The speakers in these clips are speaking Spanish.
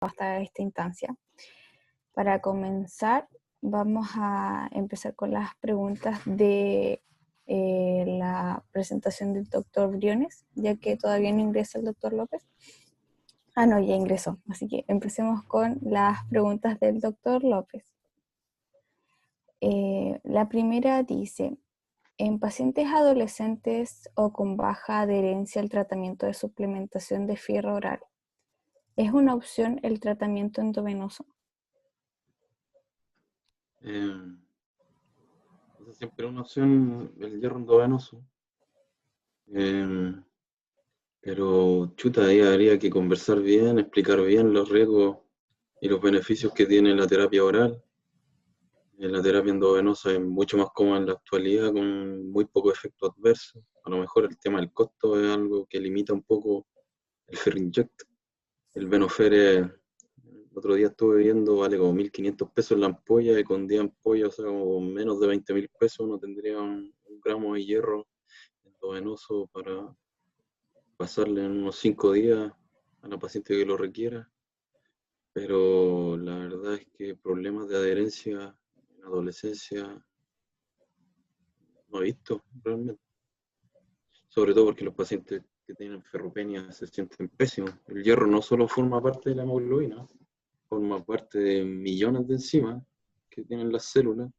hasta esta instancia. Para comenzar, vamos a empezar con las preguntas de la presentación del doctor Briones, ya que todavía no ingresa el doctor López. Ah, no, ya ingresó. Así que empecemos con las preguntas del doctor López. La primera dice, en pacientes adolescentes o con baja adherencia al tratamiento de suplementación de fierro oral, ¿es una opción el tratamiento endovenoso? Esa siempre es una opción, el hierro endovenoso. Pero chuta, ahí habría que conversar bien, explicar bien los riesgos y los beneficios que tiene la terapia oral. La terapia endovenosa es mucho más cómoda en la actualidad, con muy poco efecto adverso. A lo mejor el tema del costo es algo que limita un poco el Ferinject. El Venofer, el otro día estuve viendo, vale como 1.500 pesos la ampolla, y con 10 ampollas, o sea, como menos de 20.000 pesos, uno tendría un gramo de hierro endovenoso para pasarle en unos 5 días a la paciente que lo requiera. Pero la verdad es que problemas de adherencia en adolescencia no he visto realmente. Sobre todo porque los pacientes que tienen ferropenia se sienten pésimos. El hierro no solo forma parte de la hemoglobina, forma parte de millones de enzimas que tienen las células,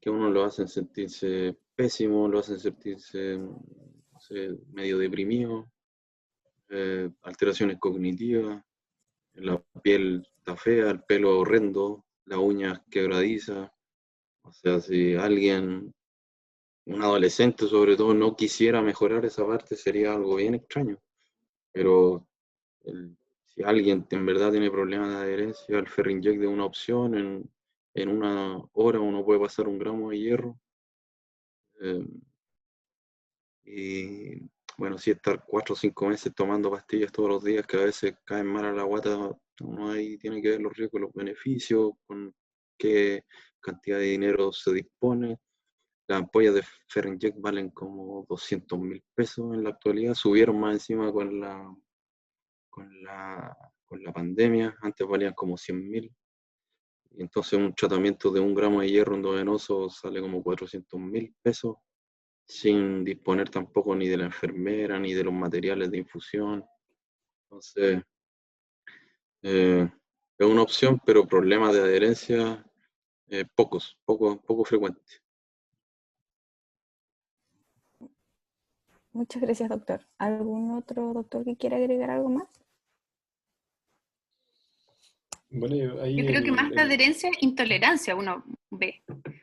que a uno lo hacen sentirse pésimo, lo hacen sentirse, no sé, medio deprimido, alteraciones cognitivas, la piel está fea, el pelo horrendo, las uñas quebradizas. O sea, si alguien, un adolescente sobre todo, no quisiera mejorar esa parte, sería algo bien extraño. Pero si alguien en verdad tiene problemas de adherencia, el Ferinject es una opción. En una hora uno puede pasar un gramo de hierro. Y bueno, sí, estar 4 o 5 meses tomando pastillas todos los días, que a veces caen mal a la guata, uno ahí tiene que ver los riesgos y los beneficios, con qué cantidad de dinero se dispone. Las ampollas de Ferinject valen como 200.000 pesos en la actualidad, subieron más encima con la pandemia, antes valían como 100.000. Y entonces un tratamiento de 1 gramo de hierro endovenoso sale como 400.000 pesos, sin disponer tampoco ni de la enfermera ni de los materiales de infusión. Entonces, es una opción, pero problemas de adherencia poco frecuentes. Muchas gracias, doctor. ¿Algún otro doctor que quiera agregar algo más? Bueno, Yo creo que más que adherencia, intolerancia uno ve.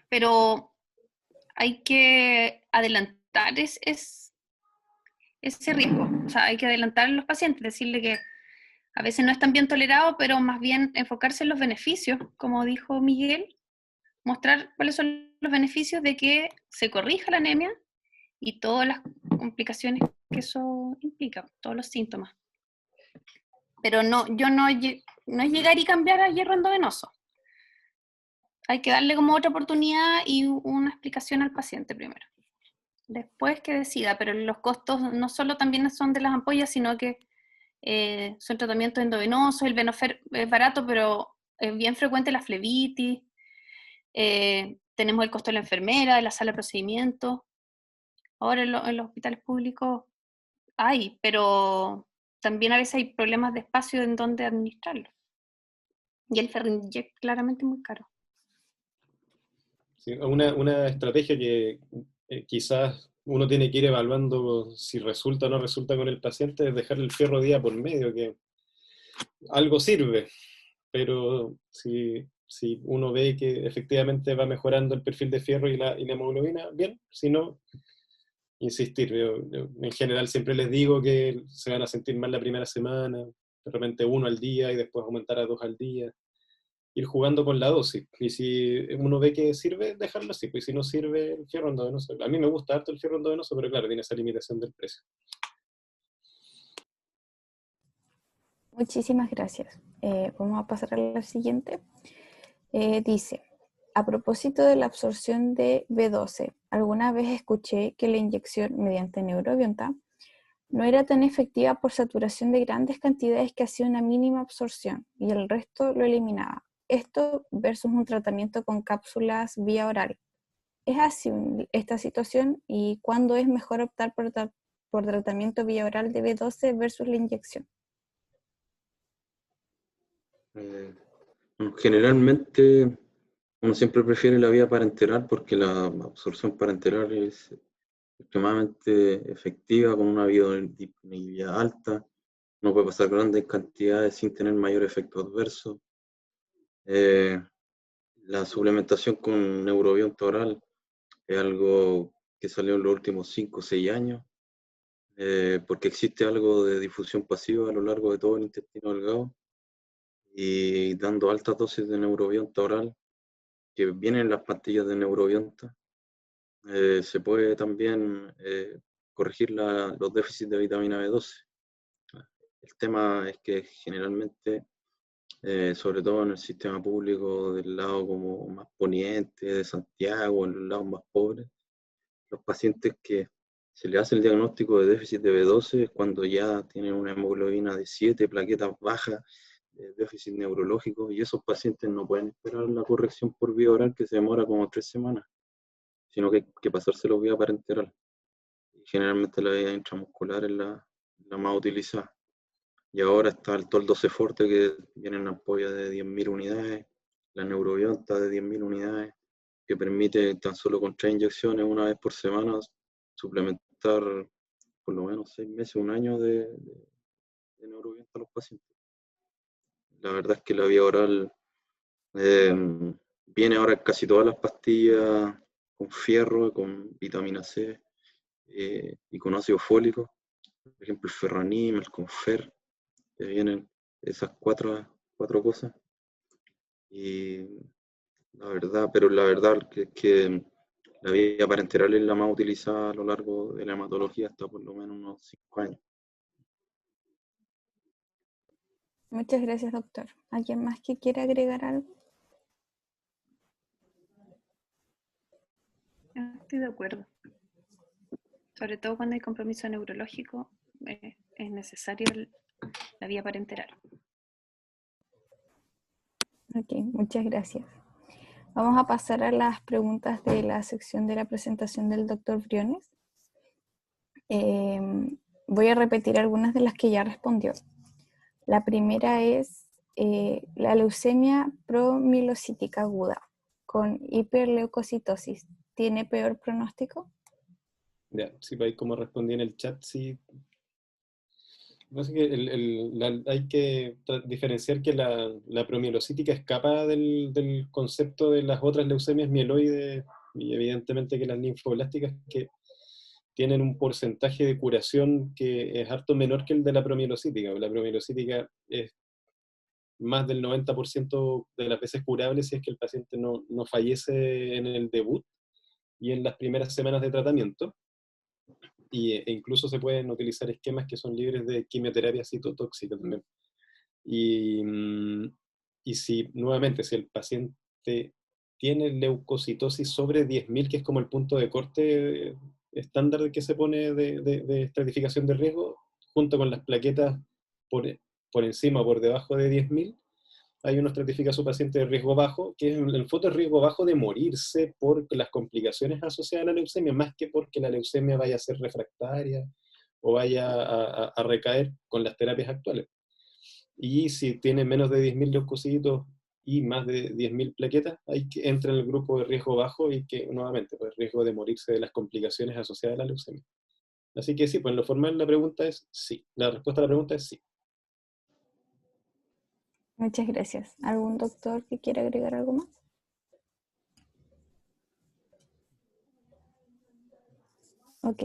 Pero hay que adelantar ese riesgo. O sea, hay que adelantar a los pacientes, decirle que a veces no es tan bien tolerado, pero más bien enfocarse en los beneficios, como dijo Miguel, mostrar cuáles son los beneficios de que se corrija la anemia y todas las complicaciones que eso implica, todos los síntomas. Pero no es llegar y cambiar a hierro endovenoso. Hay que darle como otra oportunidad y una explicación al paciente primero. Después que decida, pero los costos no solo también son de las ampollas, sino que son tratamientos endovenosos. El Venofer es barato, pero es bien frecuente la flebitis. Tenemos el costo de la enfermera, de la sala de procedimientos. Ahora en los hospitales públicos hay, pero también a veces hay problemas de espacio en donde administrarlo. Y el Ferinject claramente es muy caro. Sí, una estrategia que quizás uno tiene que ir evaluando si resulta o no resulta con el paciente es dejar el fierro día por medio, que algo sirve, pero si uno ve que efectivamente va mejorando el perfil de fierro y la hemoglobina, bien, si no, insistir. Yo en general siempre les digo que se van a sentir mal la primera semana, de repente 1 al día y después aumentar a 2 al día. Ir jugando con la dosis. Y si uno ve que sirve, dejarlo así. Pues si no sirve, el fierro endovenoso. A mí me gusta harto el fierro endovenoso, pero claro, tiene esa limitación del precio. Muchísimas gracias. Vamos a pasar a la siguiente. Dice, a propósito de la absorción de B12, alguna vez escuché que la inyección mediante neurobionta No era tan efectiva por saturación de grandes cantidades que hacía una mínima absorción y el resto lo eliminaba. Esto versus un tratamiento con cápsulas vía oral. ¿Es así esta situación y cuándo es mejor optar por tratamiento vía oral de B12 versus la inyección? Bueno, generalmente uno siempre prefiere la vía parenteral porque la absorción parenteral es extremadamente efectiva, con una biodisponibilidad alta. No puede pasar grandes cantidades sin tener mayor efecto adverso. La suplementación con neurobionta oral es algo que salió en los últimos 5 o 6 años, porque existe algo de difusión pasiva a lo largo de todo el intestino delgado, y dando altas dosis de neurobionta oral, que vienen en las pastillas de neurobionta, se puede también corregir los déficits de vitamina B12. El tema es que generalmente, sobre todo en el sistema público del lado como más poniente, de Santiago, en los lados más pobres, los pacientes que se le hace el diagnóstico de déficit de B12 es cuando ya tienen una hemoglobina de 7, plaquetas bajas, déficit neurológico, y esos pacientes no pueden esperar la corrección por vía oral, que se demora como 3 semanas, sino que hay que pasárselo vía parenteral. Y generalmente la vía intramuscular es la más utilizada. Y ahora está el Tol-12 Forte, que viene en ampollas de 10.000 unidades, la Neurobionta de 10.000 unidades, que permite tan solo con 3 inyecciones una vez por semana suplementar por lo menos 6 meses, un año de Neurobionta a los pacientes. La verdad es que la vía oral viene ahora en casi todas las pastillas con fierro, con vitamina C y con ácido fólico. Por ejemplo, el Ferranim, el Confer, que vienen esas cuatro cosas. Y la verdad que la vía parenteral es la más utilizada a lo largo de la hematología hasta por lo menos unos 5 años. Muchas gracias, doctor. ¿Alguien más que quiera agregar algo? Estoy de acuerdo. Sobre todo cuando hay compromiso neurológico, es necesario la vía parenteral. Ok, muchas gracias. Vamos a pasar a las preguntas de la sección de la presentación del doctor Briones. Voy a repetir algunas de las que ya respondió. La primera es la leucemia promielocítica aguda con hiperleucocitosis. ¿Tiene peor pronóstico? Ya, si veis cómo respondí en el chat, sí. Pasa que hay que diferenciar que la promielocítica escapa del concepto de las otras leucemias mieloides, y evidentemente que las linfoblásticas, que tienen un porcentaje de curación que es harto menor que el de la promielocítica. La promielocítica es más del 90% de las veces curable si es que el paciente no fallece en el debut y en las primeras semanas de tratamiento. E incluso se pueden utilizar esquemas que son libres de quimioterapia citotóxica también. Y si, nuevamente, si el paciente tiene leucocitosis sobre 10.000, que es como el punto de corte estándar que se pone de estratificación de riesgo, junto con las plaquetas por encima o por debajo de 10.000, hay uno estratifica a su paciente de riesgo bajo, que es en el fondo el riesgo bajo de morirse por las complicaciones asociadas a la leucemia, más que porque la leucemia vaya a ser refractaria o vaya a recaer con las terapias actuales. Y si tiene menos de 10.000 leucocitos y más de 10.000 plaquetas, hay que entra en el grupo de riesgo bajo y que nuevamente, pues, riesgo de morirse de las complicaciones asociadas a la leucemia. Así que sí, pues en lo formal la pregunta es sí. La respuesta a la pregunta es sí. Muchas gracias. ¿Algún doctor que quiera agregar algo más? Ok.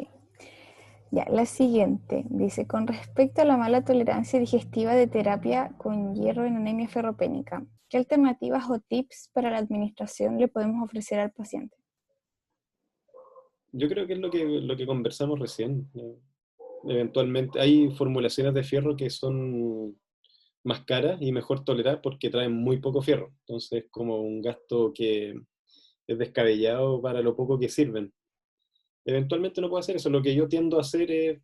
Ya, la siguiente. Dice, con respecto a la mala tolerancia digestiva de terapia con hierro en anemia ferropénica, ¿qué alternativas o tips para la administración le podemos ofrecer al paciente? Yo creo que es lo que conversamos recién. Eventualmente hay formulaciones de fierro que son más caras y mejor tolerar porque traen muy poco fierro. Entonces es como un gasto que es descabellado para lo poco que sirven. eventualmente no puedo hacer eso. Lo que yo tiendo a hacer es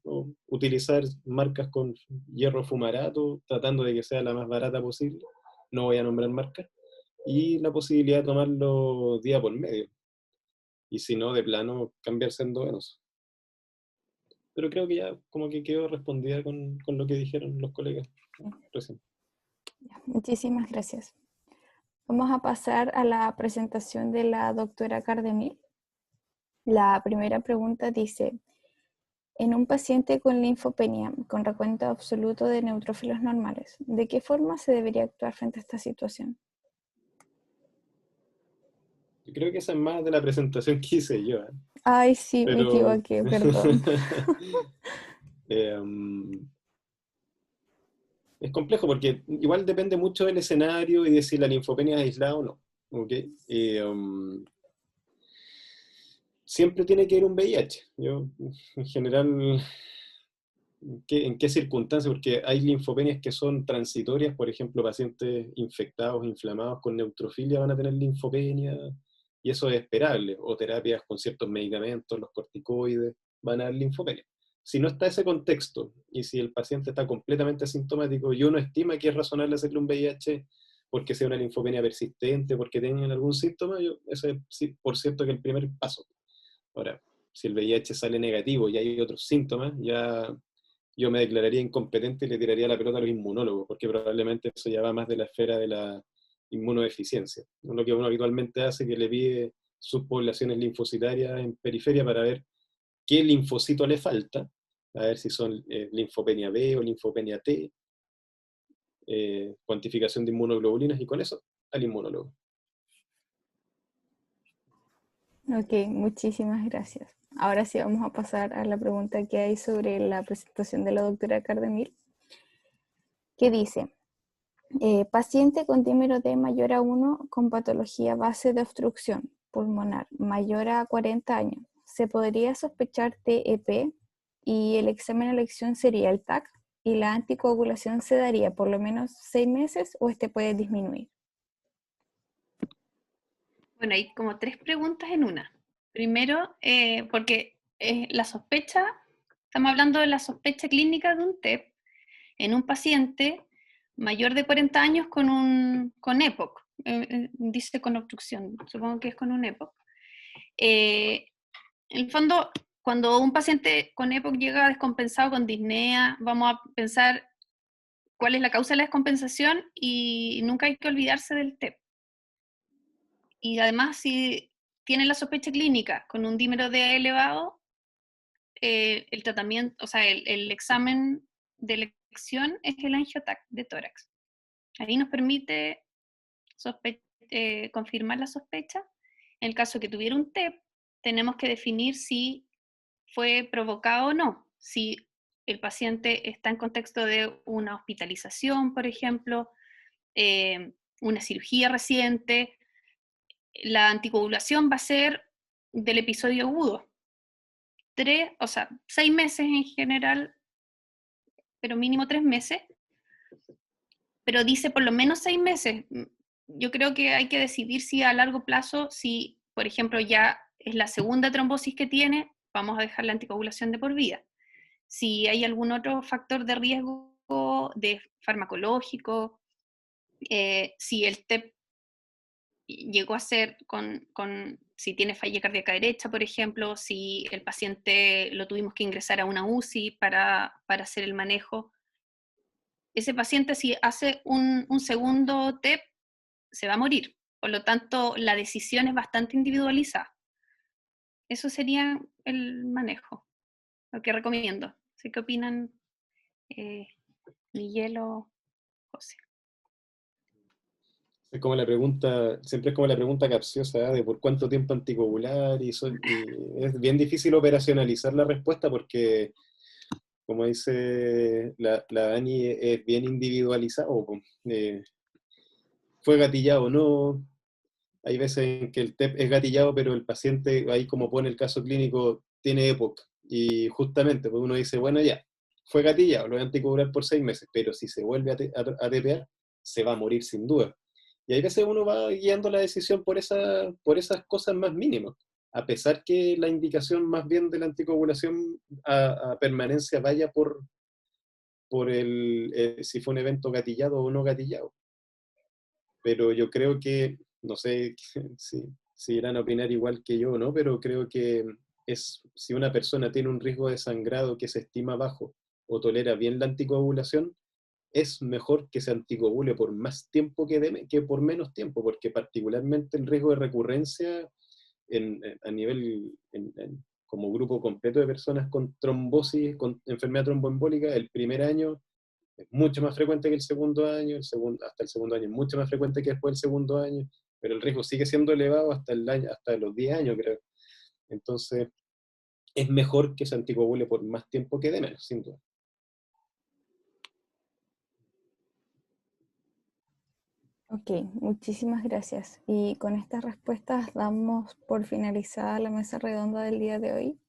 utilizar marcas con hierro fumarato, tratando de que sea la más barata posible. No voy a nombrar marcas. Y la posibilidad de tomarlo día por medio. Y si no, de plano, cambiarse endovenoso. Pero creo que ya como que quedó respondida con lo que dijeron los colegas recién. Muchísimas gracias. Vamos a pasar a la presentación de la doctora Cardemil. La primera pregunta dice, en un paciente con linfopenia, con recuento absoluto de neutrófilos normales, ¿de qué forma se debería actuar frente a esta situación? Yo creo que esa es más de la presentación que hice yo. Ay, sí, me Pero equivoqué, perdón. Es complejo porque igual depende mucho del escenario y de si la linfopenia es aislada o no. ¿Okay? Siempre tiene que ir un VIH. Yo, en general, ¿en qué circunstancias? Porque hay linfopenias que son transitorias, por ejemplo, pacientes infectados, inflamados con neutrofilia van a tener linfopenia, y eso es esperable, o terapias con ciertos medicamentos, los corticoides, van a dar linfopenia. Si no está ese contexto, y si el paciente está completamente asintomático, y uno estima que es razonable hacerle un VIH porque sea una linfopenia persistente, porque tengan algún síntoma, eso es, sí, por cierto, que el primer paso. Ahora, si el VIH sale negativo y hay otros síntomas, ya yo me declararía incompetente y le tiraría la pelota a los inmunólogos, porque probablemente eso ya va más de la esfera de la inmunodeficiencia. Lo que uno habitualmente hace es que le pide subpoblaciones linfocitarias en periferia para ver qué linfocito le falta, a ver si son linfopenia B o linfopenia T, cuantificación de inmunoglobulinas, y con eso al inmunólogo. Ok, muchísimas gracias. Ahora sí vamos a pasar a la pregunta que hay sobre la presentación de la doctora Cardemil, que dice, paciente con dímero D mayor a 1 con patología base de obstrucción pulmonar mayor a 40 años, ¿se podría sospechar TEP y el examen a elección sería el TAC y la anticoagulación se daría por lo menos 6 meses o este puede disminuir? Bueno, hay como 3 preguntas en una. Primero, porque la sospecha, estamos hablando de la sospecha clínica de un TEP en un paciente mayor de 40 años con EPOC, dice con obstrucción, supongo que es con un EPOC. En el fondo, cuando un paciente con EPOC llega descompensado con disnea, vamos a pensar cuál es la causa de la descompensación y nunca hay que olvidarse del TEP. Y además, si tiene la sospecha clínica con un dímero D elevado, el tratamiento, o sea, el examen de elección es el angiotac de tórax. Ahí nos permite confirmar la sospecha. En el caso que tuviera un TEP, tenemos que definir si fue provocado o no. Si el paciente está en contexto de una hospitalización, por ejemplo, una cirugía reciente, la anticoagulación va a ser del episodio agudo. 6 meses en general, pero mínimo 3 meses. Pero dice por lo menos 6 meses. Yo creo que hay que decidir si a largo plazo, si por ejemplo ya es la segunda trombosis que tiene, vamos a dejar la anticoagulación de por vida. Si hay algún otro factor de riesgo de farmacológico, si el TEP llegó a ser si tiene falla cardíaca derecha, por ejemplo, si el paciente lo tuvimos que ingresar a una UCI para hacer el manejo. Ese paciente, si hace un segundo TEP, se va a morir. Por lo tanto, la decisión es bastante individualizada. Eso sería el manejo, lo que recomiendo. No sé qué opinan Miguel o José. Siempre es como la pregunta capciosa, ¿eh? De por cuánto tiempo anticoagular, y es bien difícil operacionalizar la respuesta porque, como dice la Dani, es bien individualizado. ¿Fue gatillado o no? Hay veces en que el TEP es gatillado, pero el paciente, ahí como pone el caso clínico, tiene EPOC. Y justamente, pues uno dice, bueno, ya, fue gatillado, lo voy a anticoagular por 6 meses, pero si se vuelve a TPA, se va a morir sin duda. Y hay veces uno va guiando la decisión por esas cosas más mínimas. a pesar que la indicación más bien de la anticoagulación a permanencia vaya por si fue un evento gatillado o no gatillado. Pero yo creo que, no sé si irán a opinar igual que yo, ¿no? Pero creo que si una persona tiene un riesgo de sangrado que se estima bajo o tolera bien la anticoagulación, es mejor que se anticoagule por más tiempo que por menos tiempo, porque particularmente el riesgo de recurrencia a nivel, como grupo completo de personas con trombosis, con enfermedad tromboembólica, el primer año es mucho más frecuente que el segundo año, hasta el segundo año es mucho más frecuente que después del segundo año, pero el riesgo sigue siendo elevado hasta los 10 años, creo. Entonces, es mejor que se anticoagule por más tiempo que de menos, sin duda. Ok, muchísimas gracias. Y con estas respuestas damos por finalizada la mesa redonda del día de hoy.